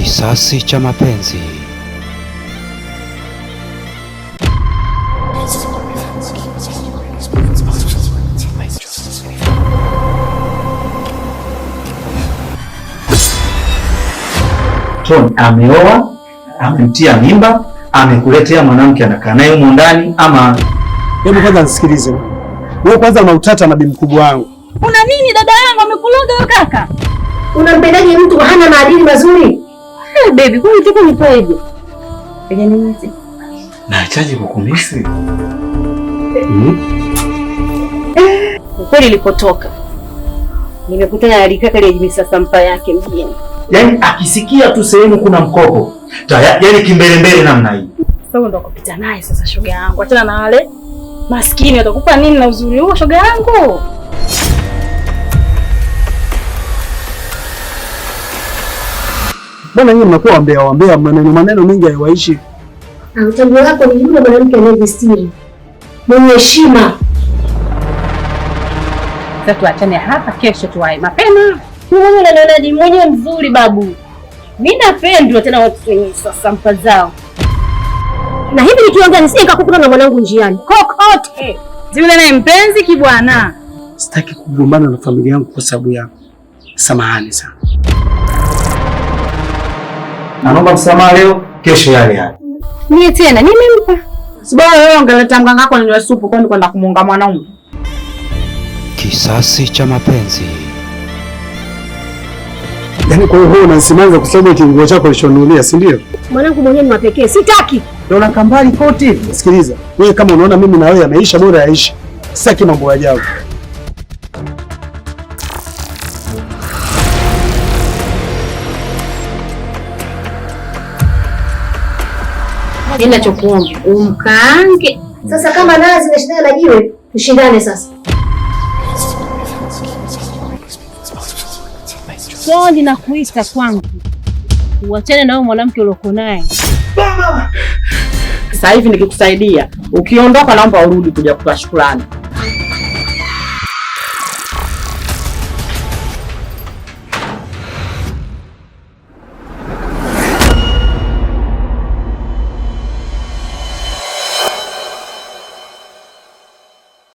Kisasi cha mapenzi. Tony ameoa, amemtia mimba, amekuletea mwanamke anakaa naye humo ndani ama? Hebu kwanza nisikilize. Wewe kwanza una utata na bibi mkubwa wangu. Una nini dada yangu, amekuloga wewe kaka? Unampendaje mtu hana maadili mazuri? Baby, kwa nini tuko nipoje? Penye nini? Naachaje kukumisi? Kweli nilipotoka nimekutana na alikaka ile jisasampa yake mjini. Yaani akisikia tu sehemu kuna mkopo, yaani kimbelembele namna hii. Sasa ndo kupita naye sasa shoga yangu. Achana na wale maskini, watakupa nini na uzuri huo shoga yangu? Bwana nyinyi mnakuwa wambea maneno mengi haiwaishi. Mtambo wako ni yule mwanamke anayejistiri, mwenye heshima. Sasa tuachane hapa, kesho tuwae mapema. Mwenye unanionaje mwenye mzuri babu? Mimi napendwa tena watu wenye sasampa zao. Na hivi nikiongea nisije nikakukutana na mwanangu njiani. Kokote. Zile naye mpenzi kibwana. Sitaki kugombana na familia yangu kwa sababu yako. Samahani sana. Naomba msamaha leo, kesho yale yale. Mie tena nimempa. Sibao wewe ungeleta mganga wako ninywe supu kwani kwenda kumunga mwanaume. Kisasi cha mapenzi. Yaani kwa hiyo unanisimanga kwa sababu kinguo chako ulichonunulia, si ndio? Mwanangu mwenyewe ni wa pekee, sitaki. Ndio nakambali kote. Sikiliza, wewe kama unaona mimi na wewe ameisha bora yaishi. Sitaki mambo ya ajabu. Ninachokuomba umkaange. Sasa kama nazi zinashindana na jiwe, tushindane sasa. Sondi na kuita kwangu. Uachane na wewe mwanamke ulioko naye. Sasa hivi nikikusaidia, ukiondoka naomba urudi kuja kutoa shukrani.